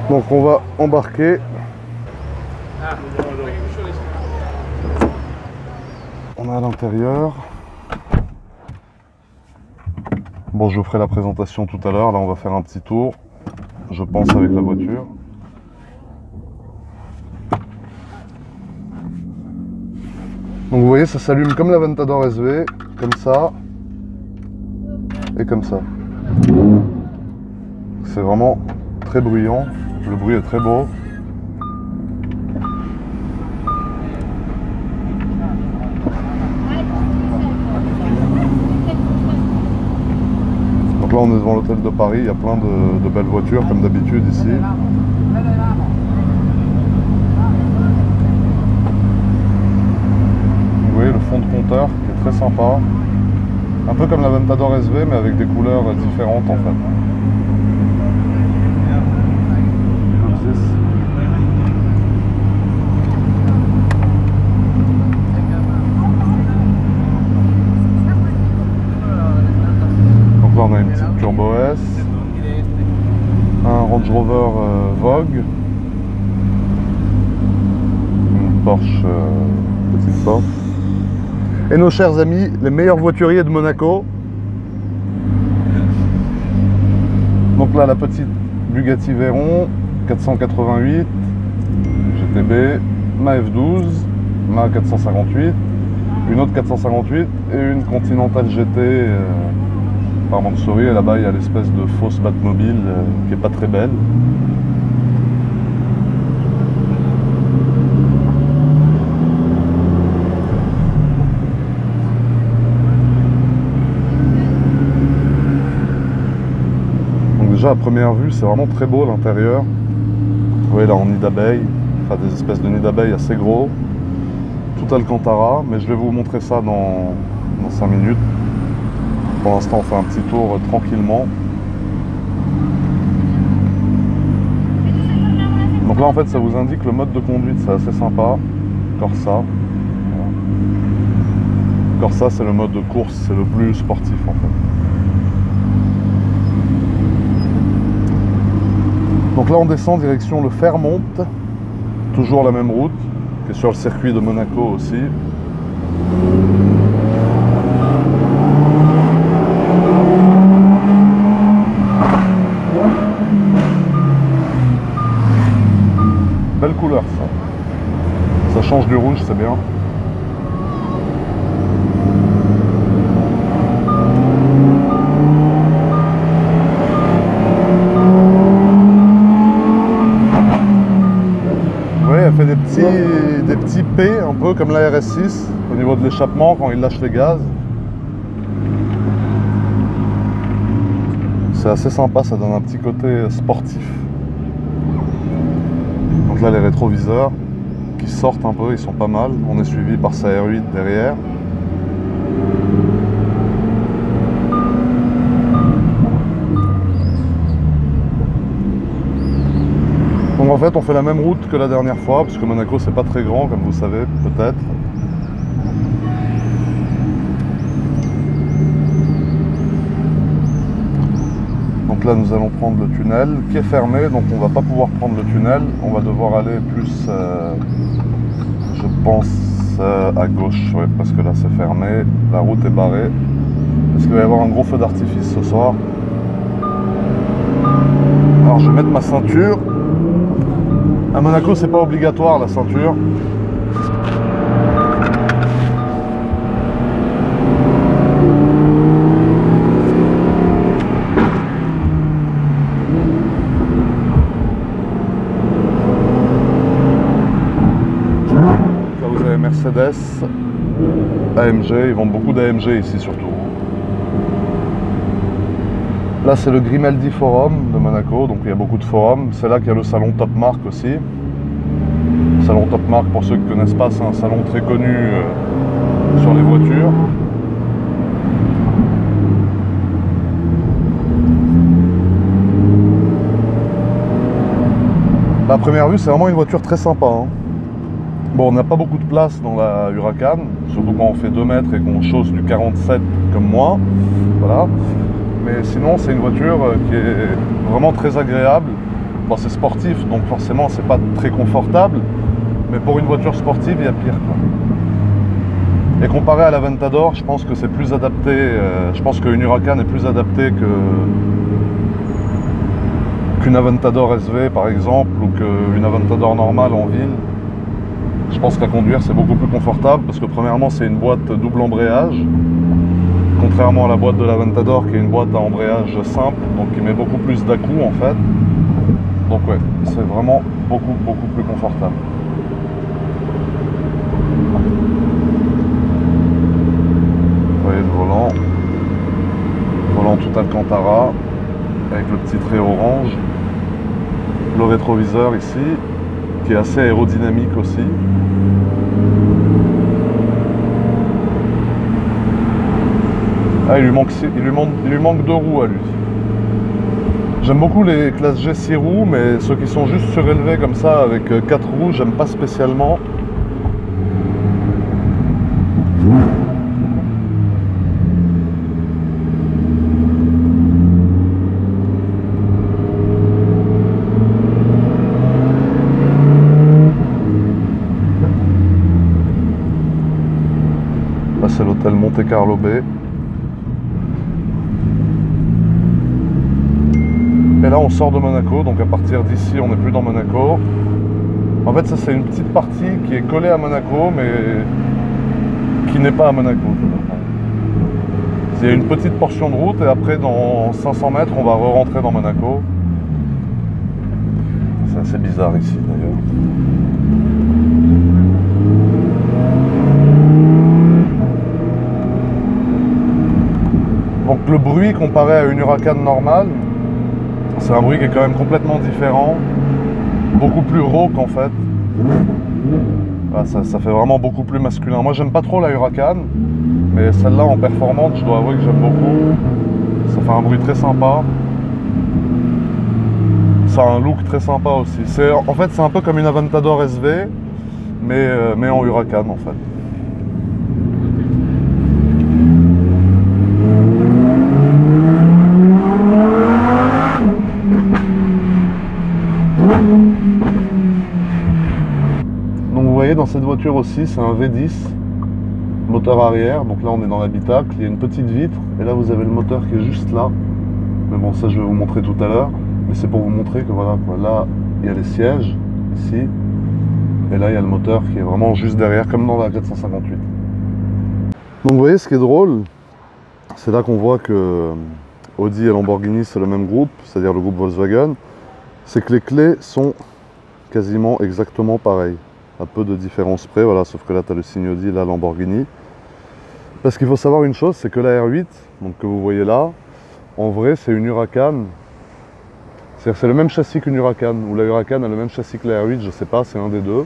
Donc on va embarquer. On est à l'intérieur. Bon, je vous ferai la présentation tout à l'heure. Là, on va faire un petit tour, je pense, avec la voiture. Donc vous voyez, ça s'allume comme l'Aventador SV, comme ça, et comme ça. C'est vraiment très bruyant, le bruit est très beau. Donc là on est devant l'hôtel de Paris, il y a plein de belles voitures comme d'habitude ici. Vous voyez le fond de compteur qui est très sympa. Un peu comme l'Aventador SV mais avec des couleurs différentes en fait. Donc là on a une petite Turbo S, un Range Rover Vogue, une Porsche, petite Porsche. Et nos chers amis, les meilleurs voituriers de Monaco. Donc là la petite Bugatti Veyron 488 GTB, ma F12, ma 458, une autre 458 et une Continental GT par Mansouri. Et là-bas il y a l'espèce de fausse Batmobile qui est pas très belle. Déjà à première vue c'est vraiment très beau l'intérieur. Vous voyez là en nid d'abeille, enfin des espèces de nids d'abeilles assez gros. Tout Alcantara, mais je vais vous montrer ça dans 5 minutes. Pour l'instant on fait un petit tour tranquillement. Donc là en fait ça vous indique le mode de conduite, c'est assez sympa. Corsa. Corsa c'est le mode de course, c'est le plus sportif en fait. Donc là on descend direction le Fairmont, toujours la même route, qui est sur le circuit de Monaco aussi. Belle couleur ça. Ça change du rouge, c'est bien. Elle fait des petits P, un peu comme la RS6 au niveau de l'échappement quand il lâche les gaz. C'est assez sympa, ça donne un petit côté sportif. Donc là les rétroviseurs qui sortent un peu, ils sont pas mal. On est suivi par sa R8 derrière. Donc en fait on fait la même route que la dernière fois, parce que Monaco c'est pas très grand comme vous savez peut-être. Donc là nous allons prendre le tunnel qui est fermé, donc on va pas pouvoir prendre le tunnel, on va devoir aller plus je pense à gauche, ouais, parce que là c'est fermé, la route est barrée, parce qu'il va y avoir un gros feu d'artifice ce soir. Alors je vais mettre ma ceinture. À Monaco, c'est pas obligatoire la ceinture. Là, vous avez Mercedes, AMG, ils vendent beaucoup d'AMG ici surtout. Là c'est le Grimaldi Forum de Monaco, donc il y a beaucoup de forums. C'est là qu'il y a le salon Top Marque aussi. Le salon Top Marque, pour ceux qui ne connaissent pas, c'est un salon très connu sur les voitures. À première vue c'est vraiment une voiture très sympa, hein. Bon, on n'a pas beaucoup de place dans la Huracan, surtout quand on fait 2 mètres et qu'on chausse du 47 comme moi. Voilà. Mais sinon, c'est une voiture qui est vraiment très agréable. Bon, c'est sportif, donc forcément, c'est pas très confortable. Mais pour une voiture sportive, il y a pire, quoi. Et comparé à l'Aventador, je pense que c'est plus adapté. Je pense qu'une Huracan est plus adaptée qu'une Aventador SV par exemple, ou qu'une Aventador normale en ville. Je pense qu'à conduire c'est beaucoup plus confortable parce que premièrement c'est une boîte double embrayage, contrairement à la boîte de l'Aventador qui est une boîte à embrayage simple, donc qui met beaucoup plus d'à-coups en fait. Donc ouais, c'est vraiment beaucoup plus confortable. Vous voyez le volant tout Alcantara avec le petit trait orange, le rétroviseur ici qui est assez aérodynamique aussi. Ah, il lui manque 2 roues à lui. J'aime beaucoup les classes G 6 roues, mais ceux qui sont juste surélevés comme ça avec 4 roues, j'aime pas spécialement. Là c'est l'hôtel Monte Carlo Bay. Et là on sort de Monaco, donc à partir d'ici on n'est plus dans Monaco. En fait ça c'est une petite partie qui est collée à Monaco mais qui n'est pas à Monaco. Il y a une petite portion de route et après dans 500 mètres on va re-rentrer dans Monaco. C'est assez bizarre ici d'ailleurs. Donc le bruit comparé à une Huracan normale, c'est un bruit qui est quand même complètement différent, beaucoup plus rauque en fait. Voilà, ça fait vraiment beaucoup plus masculin. Moi j'aime pas trop la Huracan, mais celle-là en performante, je dois avouer que j'aime beaucoup. Ça fait un bruit très sympa. Ça a un look très sympa aussi. En fait c'est un peu comme une Aventador SV, mais en Huracan en fait. Donc vous voyez dans cette voiture aussi c'est un V10 moteur arrière, donc là on est dans l'habitacle, il y a une petite vitre et là vous avez le moteur qui est juste là, mais bon ça je vais vous montrer tout à l'heure, mais c'est pour vous montrer que voilà quoi. Là il y a les sièges ici et là il y a le moteur qui est vraiment juste derrière comme dans la 458. Donc vous voyez ce qui est drôle, c'est là qu'on voit que Audi et Lamborghini c'est le même groupe, c'est-à-dire le groupe Volkswagen, c'est que les clés sont quasiment exactement pareilles, à peu de différence près, voilà, sauf que là tu as le signe Audi, là Lamborghini. Parce qu'il faut savoir une chose, c'est que la R8, donc que vous voyez là, en vrai c'est une Huracan, c'est-à-dire c'est le même châssis qu'une Huracan, ou la Huracan a le même châssis que la R8, je sais pas, c'est un des deux.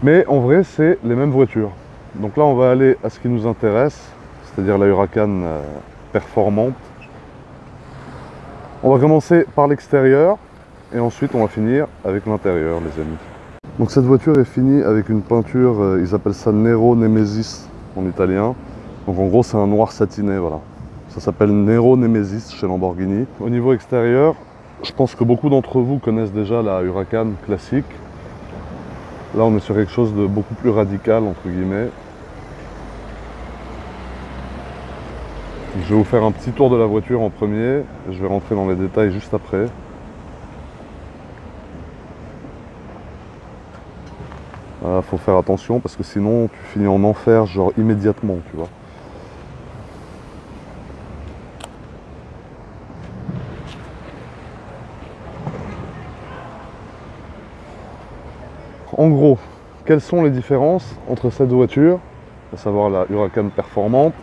Mais en vrai c'est les mêmes voitures. Donc là on va aller à ce qui nous intéresse, c'est-à-dire la Huracan performante. On va commencer par l'extérieur et ensuite on va finir avec l'intérieur les amis. Donc cette voiture est finie avec une peinture, ils appellent ça Nero Nemesis en italien. Donc en gros c'est un noir satiné, voilà. Ça s'appelle Nero Nemesis chez Lamborghini. Au niveau extérieur, je pense que beaucoup d'entre vous connaissent déjà la Huracan classique. Là on est sur quelque chose de beaucoup plus radical entre guillemets. Je vais vous faire un petit tour de la voiture en premier, et je vais rentrer dans les détails juste après. Voilà, faut faire attention parce que sinon tu finis en enfer genre immédiatement, tu vois. En gros, quelles sont les différences entre cette voiture, à savoir la Huracan performante,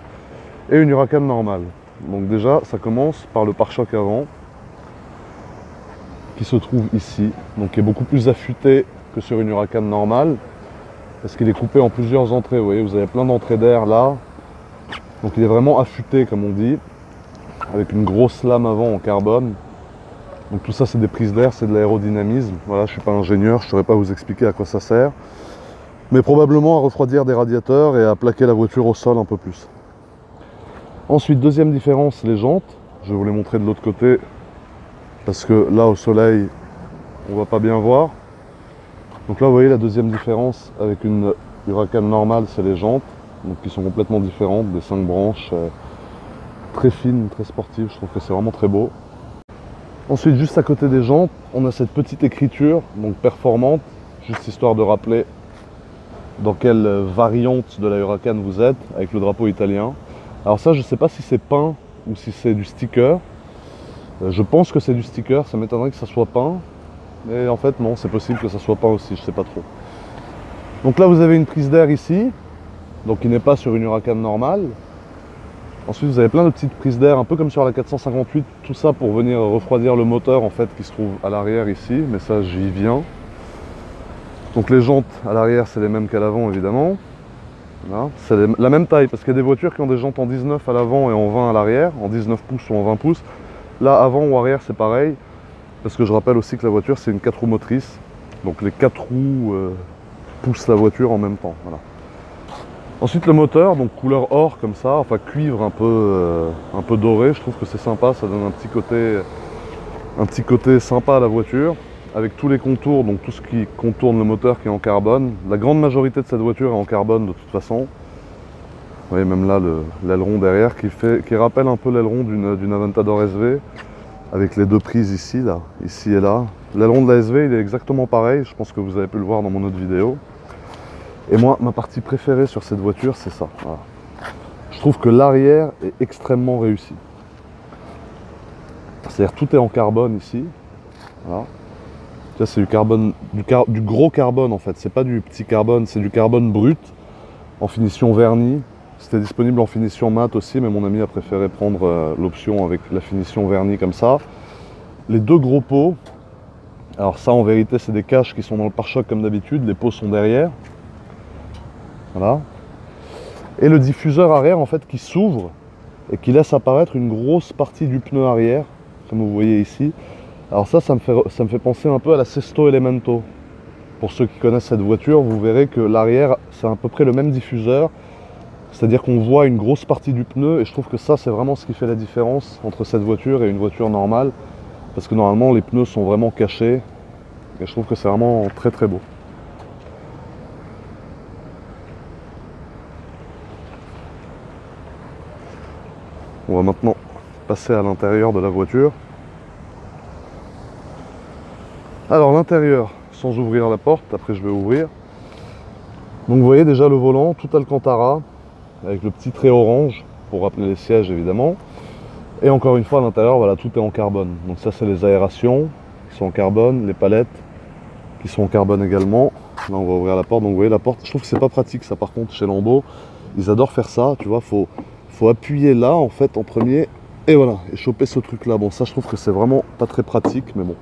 et une Huracan normale? Donc déjà, ça commence par le pare-choc avant, qui se trouve ici, donc qui est beaucoup plus affûté que sur une Huracan normale, parce qu'il est coupé en plusieurs entrées. Vous voyez, vous avez plein d'entrées d'air là, donc il est vraiment affûté comme on dit, avec une grosse lame avant en carbone. Donc tout ça c'est des prises d'air, c'est de l'aérodynamisme. Voilà, je suis pas ingénieur, je saurais pas vous expliquer à quoi ça sert. mais probablement à refroidir des radiateurs et à plaquer la voiture au sol un peu plus. Ensuite, deuxième différence, les jantes. Je vais vous les montrer de l'autre côté parce que là au soleil on va pas bien voir. Donc là vous voyez la deuxième différence avec une Huracan normale, c'est les jantes, donc qui sont complètement différentes, des 5 branches très fines, très sportives. Je trouve que c'est vraiment très beau. Ensuite, juste à côté des jantes, on a cette petite écriture, donc performante, juste histoire de rappeler dans quelle variante de la Huracan vous êtes, avec le drapeau italien. Alors ça, je ne sais pas si c'est peint ou si c'est du sticker. Je pense que c'est du sticker, ça m'étonnerait que ça soit peint. Mais en fait, non, c'est possible que ça soit peint aussi, je ne sais pas trop. Donc là, vous avez une prise d'air ici, donc qui n'est pas sur une Huracan normale. Ensuite, vous avez plein de petites prises d'air, un peu comme sur la 458, tout ça pour venir refroidir le moteur en fait qui se trouve à l'arrière ici, mais ça j'y viens. Donc les jantes à l'arrière c'est les mêmes qu'à l'avant évidemment. Voilà. C'est la même taille parce qu'il y a des voitures qui ont des jantes en 19 à l'avant et en 20 à l'arrière, en 19 pouces ou en 20 pouces. Là avant ou arrière c'est pareil, parce que je rappelle aussi que la voiture c'est une 4 roues motrices, donc les 4 roues poussent la voiture en même temps. Voilà. Ensuite le moteur, donc couleur or comme ça, enfin cuivre un peu doré, je trouve que c'est sympa, ça donne un petit côté sympa à la voiture, avec tous les contours, donc tout ce qui contourne le moteur qui est en carbone. La grande majorité de cette voiture est en carbone de toute façon. Vous voyez même là l'aileron derrière qui rappelle un peu l'aileron d'une Aventador SV, avec les deux prises ici et là. L'aileron de la SV il est exactement pareil, je pense que vous avez pu le voir dans mon autre vidéo. Et moi, ma partie préférée sur cette voiture, c'est ça. Voilà. Je trouve que l'arrière est extrêmement réussi. C'est-à-dire tout est en carbone ici. Voilà. C'est du carbone, du gros carbone en fait. C'est pas du petit carbone, c'est du carbone brut en finition vernie. C'était disponible en finition mat aussi, mais mon ami a préféré prendre l'option avec la finition vernie comme ça. Les deux gros pots. Alors ça, en vérité, c'est des caches qui sont dans le pare-choc comme d'habitude. Les pots sont derrière. Voilà. Et le diffuseur arrière en fait qui s'ouvre et qui laisse apparaître une grosse partie du pneu arrière, comme vous voyez ici. Alors ça me fait penser un peu à la Sesto Elemento. Pour ceux qui connaissent cette voiture, vous verrez que l'arrière c'est à peu près le même diffuseur, c'est-à-dire qu'on voit une grosse partie du pneu, et je trouve que ça c'est vraiment ce qui fait la différence entre cette voiture et une voiture normale, parce que normalement les pneus sont vraiment cachés, et je trouve que c'est vraiment très très beau. On va maintenant passer à l'intérieur de la voiture. Alors l'intérieur, sans ouvrir la porte, après je vais ouvrir. Donc vous voyez déjà le volant, tout Alcantara, avec le petit trait orange, pour rappeler les sièges évidemment. Et encore une fois à l'intérieur, voilà, tout est en carbone. Donc ça c'est les aérations, qui sont en carbone, les palettes, qui sont en carbone également. Là on va ouvrir la porte, donc vous voyez la porte, je trouve que c'est pas pratique ça par contre chez Lambo. Ils adorent faire ça, tu vois, faut appuyer là en fait en premier et voilà, et choper ce truc là. Bon ça je trouve que c'est vraiment pas très pratique mais bon.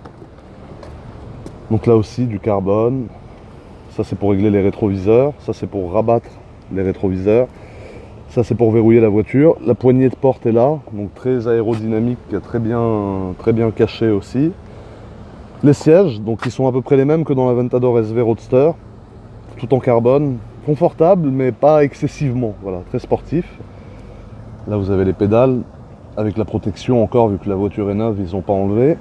Donc là aussi du carbone, ça c'est pour régler les rétroviseurs, ça c'est pour rabattre les rétroviseurs, ça c'est pour verrouiller la voiture. La poignée de porte est là, donc très aérodynamique, très bien caché aussi. Les sièges, donc ils sont à peu près les mêmes que dans la Aventador SV Roadster, tout en carbone, confortable mais pas excessivement, voilà, très sportif. Là vous avez les pédales, avec la protection encore, vu que la voiture est neuve, ils n'ont pas enlevé.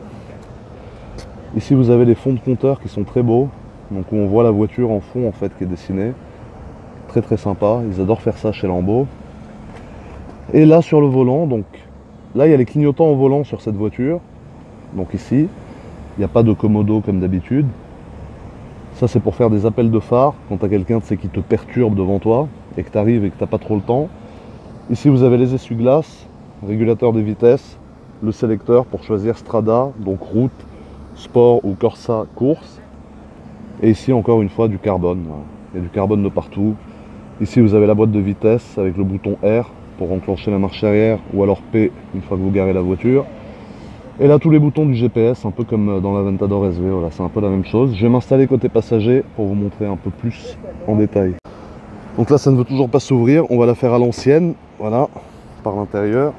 Ici vous avez les fonds de compteur qui sont très beaux, donc où on voit la voiture en fond en fait qui est dessinée. Très très sympa, ils adorent faire ça chez Lambo. Et là sur le volant, donc là il y a les clignotants au volant sur cette voiture. Donc ici, il n'y a pas de commodo comme d'habitude. Ça c'est pour faire des appels de phare, quand tu as quelqu'un qui te perturbe devant toi, et que tu arrives et que tu n'as pas trop le temps. Ici vous avez les essuie-glaces, régulateur de vitesse, le sélecteur pour choisir Strada, donc route, sport ou Corsa course. Et ici encore une fois du carbone, voilà. Il y a du carbone de partout. Ici vous avez la boîte de vitesse avec le bouton R pour enclencher la marche arrière ou alors P une fois que vous garez la voiture. Et là tous les boutons du GPS, un peu comme dans la Aventador SV, voilà, c'est un peu la même chose. Je vais m'installer côté passager pour vous montrer un peu plus en détail. Donc là ça ne veut toujours pas s'ouvrir, on va la faire à l'ancienne, voilà, par l'intérieur.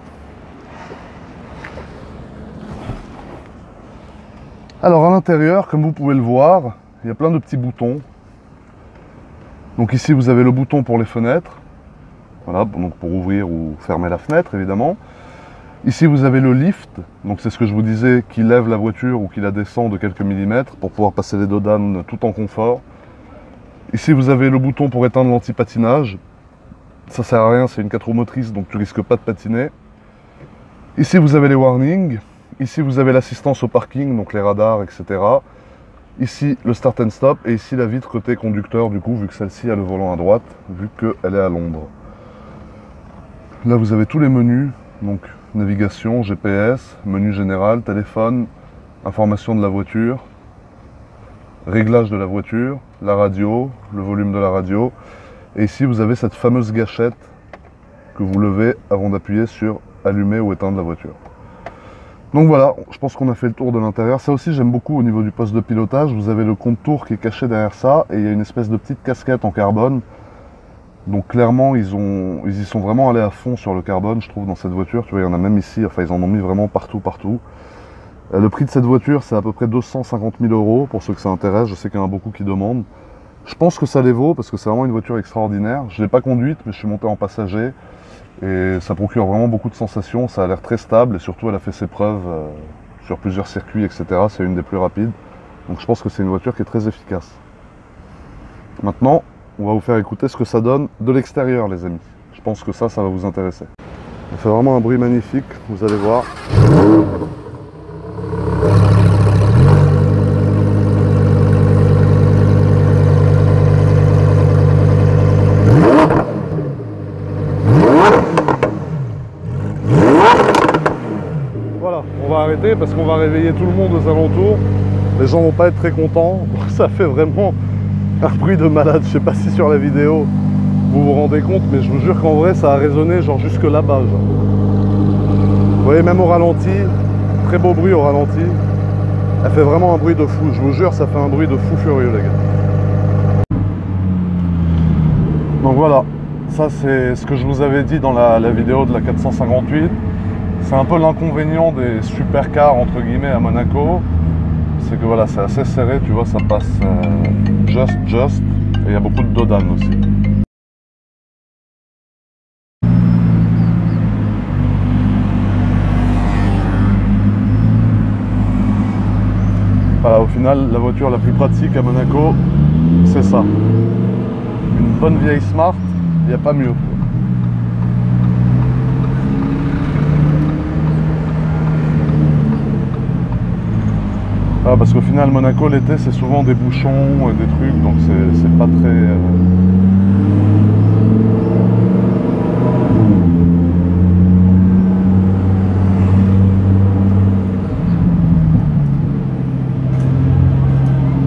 Alors à l'intérieur, comme vous pouvez le voir, il y a plein de petits boutons. Donc ici vous avez le bouton pour les fenêtres, voilà, donc pour ouvrir ou fermer la fenêtre évidemment. Ici vous avez le lift, donc c'est ce que je vous disais, qui lève la voiture ou qui la descend de quelques millimètres pour pouvoir passer les dodanes tout en confort. Ici vous avez le bouton pour éteindre l'anti-patinage, ça sert à rien, c'est une 4 roues motrices donc tu risques pas de patiner. Ici vous avez les warnings, ici vous avez l'assistance au parking, donc les radars, etc. Ici le start and stop et ici la vitre côté conducteur du coup vu que celle-ci a le volant à droite vu qu'elle est à l'ombre. Là vous avez tous les menus, donc navigation, GPS, menu général, téléphone, information de la voiture, réglage de la voiture, la radio, le volume de la radio et ici vous avez cette fameuse gâchette que vous levez avant d'appuyer sur allumer ou éteindre la voiture. Donc voilà, je pense qu'on a fait le tour de l'intérieur. Ça aussi j'aime beaucoup au niveau du poste de pilotage. Vous avez le compte-tour qui est caché derrière ça et il y a une espèce de petite casquette en carbone. Donc clairement ils y sont vraiment allés à fond sur le carbone je trouve dans cette voiture. Tu vois il y en a même ici, enfin ils en ont mis vraiment partout. Le prix de cette voiture c'est à peu près 250 000 € pour ceux que ça intéresse. Je sais qu'il y en a beaucoup qui demandent. Je pense que ça les vaut parce que c'est vraiment une voiture extraordinaire. Je ne l'ai pas conduite mais je suis monté en passager. Et ça procure vraiment beaucoup de sensations, ça a l'air très stable et surtout elle a fait ses preuves sur plusieurs circuits, etc. C'est une des plus rapides. Donc je pense que c'est une voiture qui est très efficace. Maintenant, on va vous faire écouter ce que ça donne de l'extérieur les amis. Je pense que ça va vous intéresser. Ça fait vraiment un bruit magnifique, vous allez voir. Arrêter parce qu'on va réveiller tout le monde aux alentours. Les gens vont pas être très contents. Ça fait vraiment un bruit de malade. Je sais pas si sur la vidéo vous vous rendez compte, mais je vous jure qu'en vrai ça a résonné genre jusque là-bas. Vous voyez, même au ralenti, très beau bruit au ralenti. Elle fait vraiment un bruit de fou. Je vous jure, ça fait un bruit de fou furieux les gars. Donc voilà, ça c'est ce que je vous avais dit dans la vidéo de la 458. C'est un peu l'inconvénient des supercars entre guillemets à Monaco, c'est que voilà, c'est assez serré, tu vois, ça passe just, et il y a beaucoup de dodanes aussi. Voilà, au final, la voiture la plus pratique à Monaco, c'est ça. Une bonne vieille Smart, il n'y a pas mieux. Ah, parce qu'au final, Monaco, l'été, c'est souvent des bouchons et des trucs, donc c'est pas très...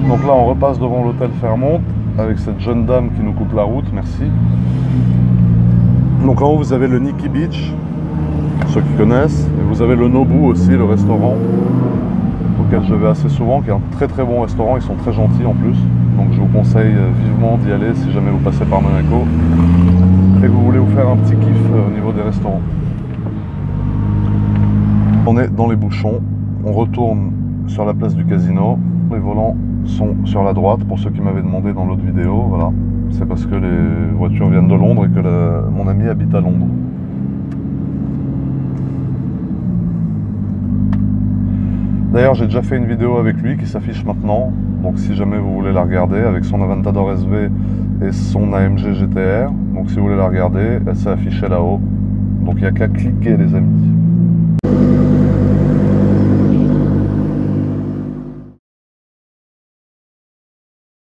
Donc là, on repasse devant l'hôtel Fairmont, avec cette jeune dame qui nous coupe la route, merci. Donc en haut, vous avez le Nikki Beach, ceux qui connaissent, et vous avez le Nobu aussi, le restaurant, auquel je vais assez souvent, qui est un très très bon restaurant, ils sont très gentils en plus, donc je vous conseille vivement d'y aller si jamais vous passez par Monaco et que vous voulez vous faire un petit kiff au niveau des restaurants. On est dans les bouchons, on retourne sur la place du casino, les volants sont sur la droite pour ceux qui m'avaient demandé dans l'autre vidéo, voilà, c'est parce que les voitures viennent de Londres et que mon ami habite à Londres. D'ailleurs, j'ai déjà fait une vidéo avec lui qui s'affiche maintenant, donc si jamais vous voulez la regarder, avec son Aventador SV et son AMG GTR, donc si vous voulez la regarder, elle s'est affichée là-haut, donc il n'y a qu'à cliquer les amis.